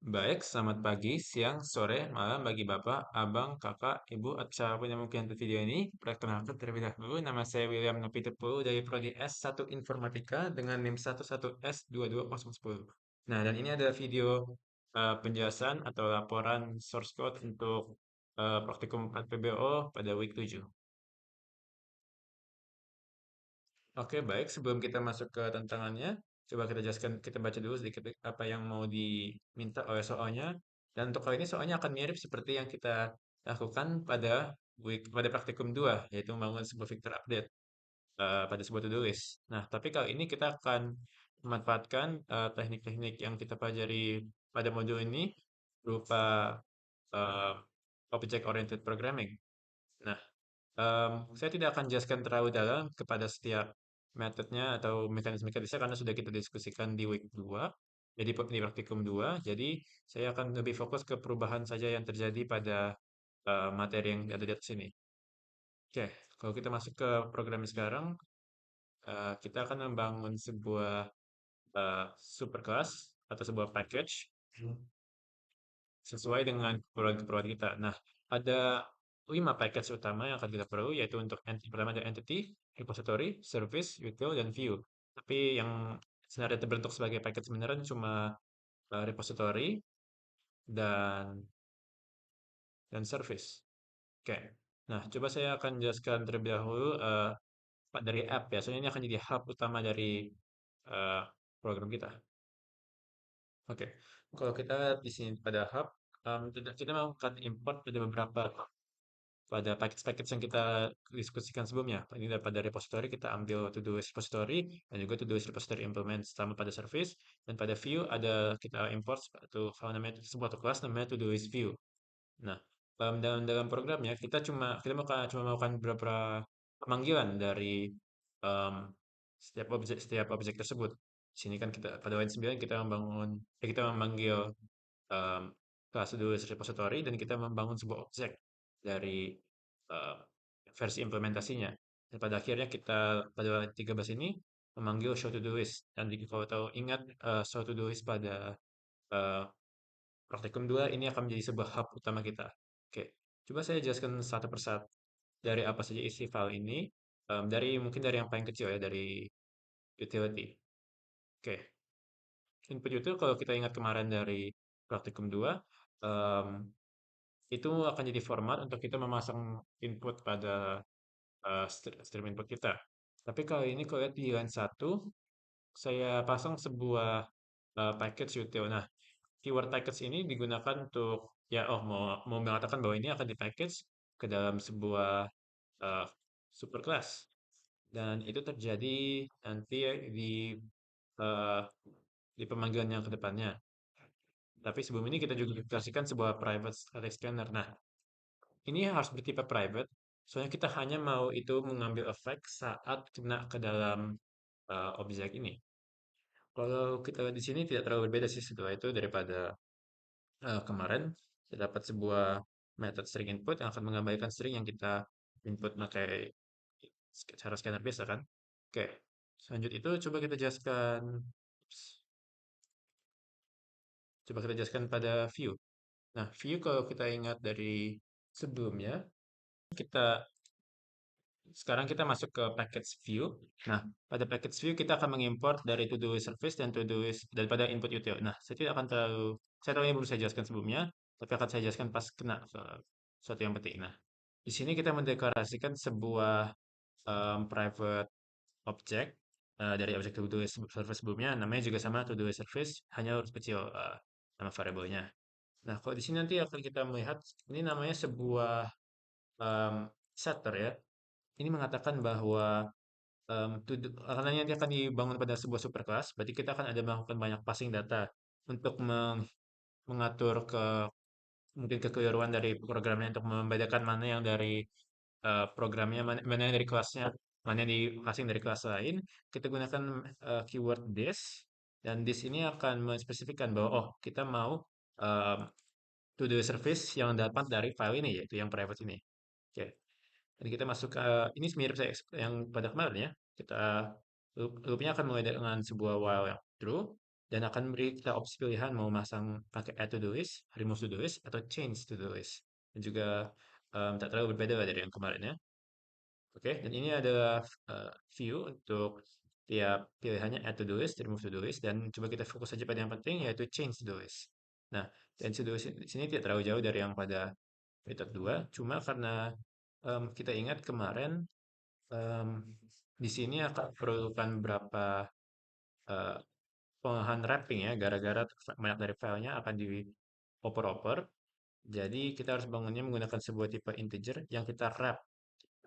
Baik, selamat pagi, siang, sore, malam bagi Bapak, Abang, Kakak, Ibu, atau siapapun yang mungkin nonton video ini. Perkenalkan terlebih dahulu, nama saya William Nopitupulu dari Prodi S1 Informatika dengan NIM 11S22010. Nah, dan ini adalah video penjelasan atau laporan source code untuk praktikum 4 PBO pada week 7. Oke, baik. Sebelum kita masuk ke tantangannya, coba kita jelaskan, kita baca dulu sedikit apa yang mau diminta oleh soalnya. Dan untuk kali ini soalnya akan mirip seperti yang kita lakukan pada praktikum 2, yaitu membangun sebuah fitur update pada sebuah to-do list. Nah, tapi kali ini kita akan memanfaatkan teknik-teknik yang kita pelajari pada modul ini berupa eh, object oriented programming. Nah, saya tidak akan jelaskan terlalu dalam kepada setiap metodenya atau mekanisme-mekanisme karena sudah kita diskusikan di week 2, jadi di praktikum 2. Jadi saya akan lebih fokus ke perubahan saja yang terjadi pada materi yang ada di atas sini. Oke, kalau kita masuk ke program sekarang, kita akan membangun sebuah superclass atau sebuah package sesuai dengan keperluan-keperluan kita. Nah, ada 5 package utama yang akan kita perlu, yaitu untuk pertama ada entity, repository, service, util, dan view. Tapi yang sebenarnya terbentuk sebagai package beneran cuma repository dan service. Oke. Nah, coba saya akan jelaskan terlebih dahulu dari app ya. Soalnya ini akan jadi hub utama dari eh, program kita. Oke. Kalau kita lihat di sini pada hub, kita mau akan import ada beberapa pada package-package yang kita diskusikan sebelumnya. Ini daripada repository kita ambil Todoist repository dan juga Todoist repository implement sama pada service, dan pada view ada kita import satu file namanya sebuah kelas namanya Todoist view. Nah, dalam dalam programnya kita cuma melakukan beberapa pemanggilan dari em, setiap objek tersebut. Di sini kan kita pada line 9 kita memanggil em, kelas Todoist repository dan kita membangun sebuah objek dari eh, versi implementasinya. Dan pada akhirnya kita pada line 13 ini memanggil show to do list. Dan kalau tahu ingat show to do list pada eh, praktikum 2 ini akan menjadi sebuah hub utama kita. Oke, coba saya jelaskan satu persatu dari apa saja isi file ini. Mungkin dari yang paling kecil ya, dari utility. Oke, input util kalau kita ingat kemarin dari praktikum 2, em, itu akan jadi format untuk kita memasang input pada stream input kita. Tapi kali ini kalau lihat di line 1, saya pasang sebuah package util. Nah, keyword package ini digunakan untuk ya mau mengatakan bahwa ini akan di-package ke dalam sebuah uh, superclass. Dan itu terjadi nanti uh, di pemanggilan yang ke depannya. Tapi sebelum ini kita juga kasihkan sebuah private static scanner. Nah, ini harus bertipe private, soalnya kita hanya mau itu mengambil efek saat kena ke dalam objek ini. Kalau kita lihat di sini tidak terlalu berbeda sih setelah itu daripada kemarin. Kita dapat sebuah method string input yang akan mengabaikan string yang kita input pakai cara scanner biasa kan. Oke, selanjut itu coba kita jelaskan pada view. Nah, view kalau kita ingat dari sebelumnya, kita sekarang kita masuk ke package view. Nah, pada package view kita akan mengimport dari Todoist service dan Todoist daripada input util. Nah, saya tahu ini belum saya jelaskan sebelumnya, tapi akan saya jelaskan pas kena suatu yang penting. Nah, di sini kita mendeklarasikan sebuah private object dari objek Todoist service sebelumnya, namanya juga sama Todoist service, hanya huruf kecil nama variabelnya. Nah, kalau di sini nanti akan kita melihat ini namanya sebuah setter ya. Ini mengatakan bahwa karena nanti akan dibangun pada sebuah superclass, berarti kita akan ada melakukan banyak passing data untuk mengatur mungkin kekeliruan dari programnya untuk membedakan mana yang dari programnya, mana yang dari kelasnya, mana yang di passing dari kelas lain. Kita gunakan keyword this, dan this ini akan menspesifikkan bahwa oh kita mau um, to do service yang dapat dari file ini yaitu yang private ini. Oke. Dan kita masuk ke ini mirip saya yang pada kemarin ya. Kita loopnya akan mulai dengan sebuah while yang true. dan akan beri kita opsi pilihan mau masang pakai add to do list, remove to do list, atau change to do list. Dan juga tak terlalu berbeda lah dari yang kemarin ya. Oke, dan ini adalah view untuk tiap pilihannya add to do list, remove to do list, dan coba kita fokus saja pada yang penting yaitu change to do list. Nah, change to do list di sini tidak terlalu jauh dari yang pada metode 2, cuma karena kita ingat kemarin em, di sini akan perlukan berapa eh, pengolahan wrapping ya, gara-gara banyak dari filenya akan dioper-oper. Jadi kita harus bangunnya menggunakan sebuah tipe integer yang kita wrap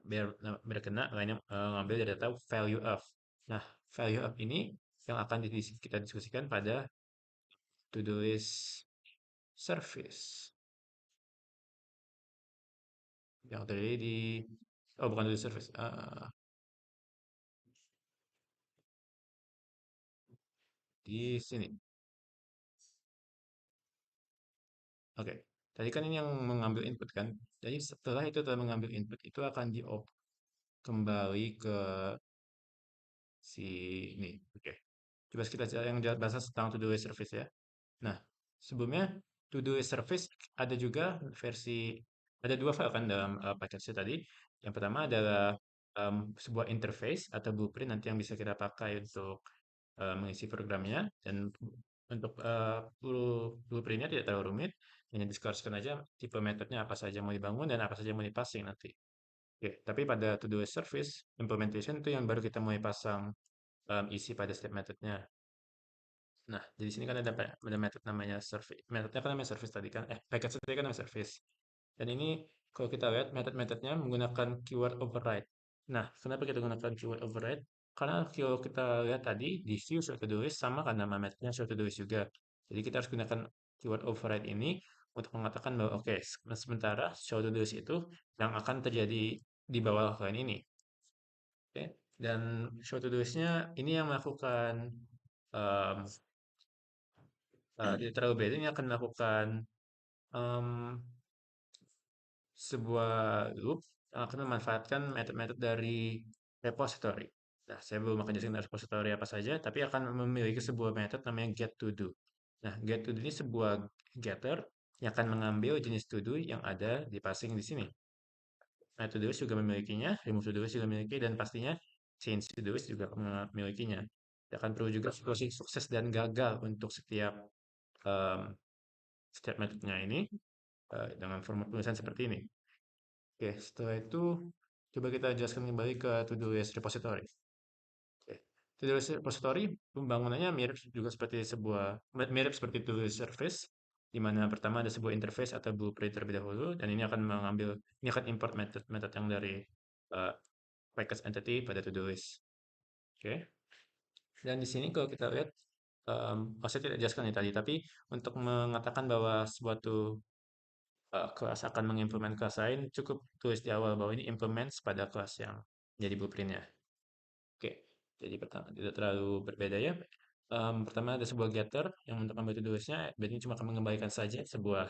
biar kena lainnya ngambil dari data value of. Nah, value of ini yang akan kita diskusikan pada to-do list service yang terjadi oh bukan to-do service, di sini. Oke, tadi kan ini yang mengambil input kan. Jadi setelah itu telah mengambil input itu akan kembali ke sini. Oke. Coba kita yang bahas tentang to-do list service ya. Nah, sebelumnya to-do list service ada juga ada dua file kan dalam package tadi. Yang pertama adalah sebuah interface atau blueprint nanti yang bisa kita pakai untuk mengisi programnya dan untuk blueprintnya tidak terlalu rumit, hanya disclose aja tipe metodenya apa saja mau dibangun dan apa saja mau dipasang nanti. Oke, tapi pada to-do list service implementation itu yang baru kita mulai pasang isi pada step metodenya. Nah, di sini kan ada metode namanya service. Metodenya kan namanya service tadi kan. Package tadi kan namanya service. Dan ini kalau kita lihat metode-metodenya menggunakan keyword override. Nah, kenapa kita gunakan keyword override? Karena kalau kita lihat tadi di view show to do list sama kan nama metodenya show to do list juga. Jadi kita harus gunakan keyword override ini untuk mengatakan bahwa oke, sementara show to do list itu yang akan terjadi di bawah line ini. Oke. Dan show to do list-nya ini yang melakukan um, tidak terlalu beda, ini akan melakukan em, sebuah loop yang akan memanfaatkan metode-metode dari repository. Nah, saya belum akan jelasin repository apa saja, tapi akan memiliki sebuah metode namanya getToDo. Nah, getToDo ini sebuah getter yang akan mengambil jenis to do yang ada di passing di sini. Nah, to-do list juga memilikinya, remove to-do-list juga memiliki, dan pastinya change to-do-list juga memilikinya. Kita akan perlu juga situasi sukses dan gagal untuk um, setiap metodenya ini dengan format tulisan seperti ini. Oke, setelah itu coba kita jelaskan kembali ke to-do list repository. Oke, to-do list repository pembangunannya mirip seperti to-do list service, di mana pertama ada sebuah interface atau blueprint terlebih dahulu, dan ini akan import metode yang dari uh, package entity pada to-do list. Oke, dan di sini kalau kita lihat, saya tidak jelaskan ini tadi, tapi untuk mengatakan bahwa suatu kelas akan mengimplement kelas lain, cukup tulis di awal bahwa ini implements pada kelas yang jadi blueprintnya. Oke, jadi pertama tidak terlalu berbeda ya. Pertama ada sebuah getter yang untuk ambil tulisnya, berarti cuma akan mengembalikan saja sebuah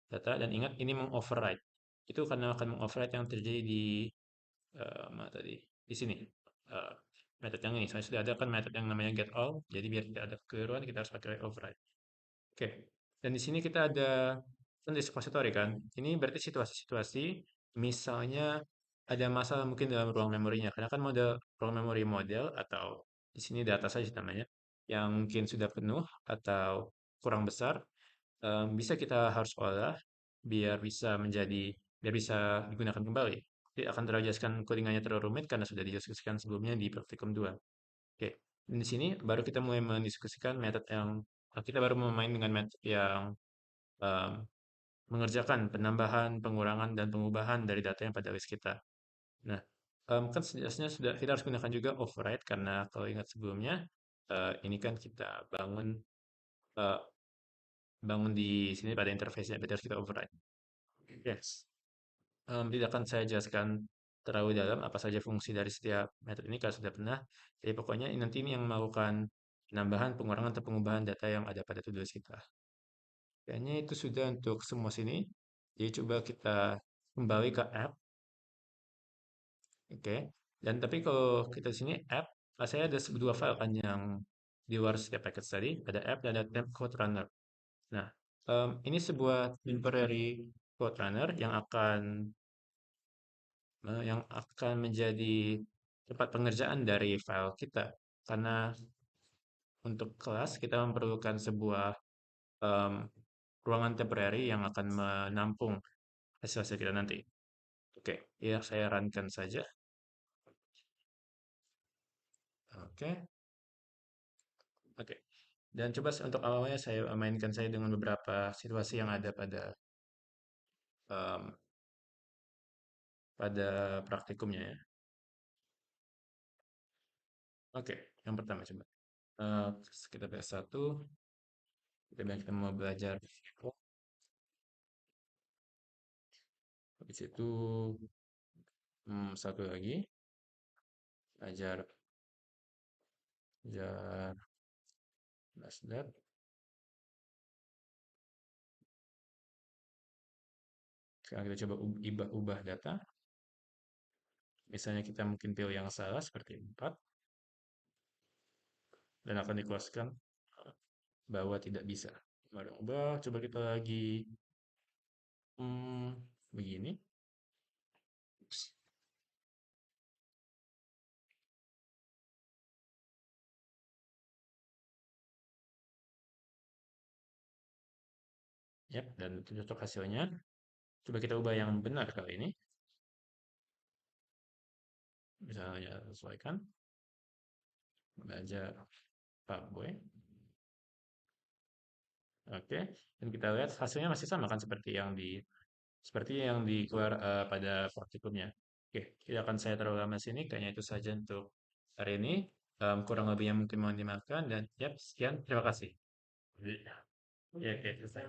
data dan ingat ini mengoverride. Itu karena akan mengoverride yang terjadi di mana tadi di sini. Eh, Metode yang ini, saya sudah ada kan metode yang namanya get all, jadi biar tidak ada kekeliruan kita harus pakai override. Oke, dan di sini kita ada kan repository kan. Ini berarti situasi-situasi misalnya ada masalah mungkin dalam ruang memorinya. Karena kan ruang memori model atau di sini data saja namanya yang mungkin sudah penuh atau kurang besar, bisa kita harus olah biar bisa digunakan kembali. Tidak akan terlalu jelaskan codingannya terlalu rumit karena sudah didiskusikan sebelumnya di praktikum 2. Oke, dan di sini baru kita mulai mendiskusikan metode kita baru memain dengan metode yang em, mengerjakan penambahan, pengurangan, dan pengubahan dari data yang pada list kita. Nah, kan sejelasnya sudah kita harus gunakan juga override karena kalau ingat sebelumnya ini kan kita eh, bangun di sini pada interface-nya, berarti harus kita override. Yes. Tidak akan saya jelaskan terlalu dalam apa saja fungsi dari setiap metode ini kalau sudah pernah. Jadi pokoknya nanti ini yang melakukan penambahan, pengurangan, atau pengubahan data yang ada pada to-do list kita. Kayaknya itu sudah untuk semua sini. Jadi coba kita kembali ke app. Oke. Dan tapi kalau kita di sini app, saya ada dua file kan yang Di luar setiap package tadi, ada app dan ada temp code runner. Nah, ini sebuah temporary code runner yang akan menjadi tempat pengerjaan dari file kita. Karena untuk kelas kita memerlukan sebuah em, ruangan temporary yang akan menampung hasil-hasil kita nanti. Oke, ya saya runkan saja. Oke, oke. Dan coba untuk awalnya saya mainkan saya dengan beberapa situasi yang ada em, pada praktikumnya ya. Oke, yang pertama coba. Eh, kita PS1, kita bilang kita mau belajar. Habis itu satu lagi, belajar belajar Nasdaq. Sekarang kita coba ubah data. Misalnya kita mungkin pilih yang salah seperti 4 dan akan dikeluarkan bahwa tidak bisa. Mari ubah, coba kita lagi begini. Yap, dan itu cocok hasilnya. Coba kita ubah yang benar kali ini. Misalnya sesuaikan. Belajar Pak Boy. Oke, dan kita lihat hasilnya masih sama kan seperti yang keluar pada praktikumnya. Oke, tidak akan saya terlalu lama sini. Kayaknya itu saja untuk hari ini. Kurang lebihnya mungkin mohon dimaafkan dan yap, sekian. Terima kasih. Ya, oke, selesai.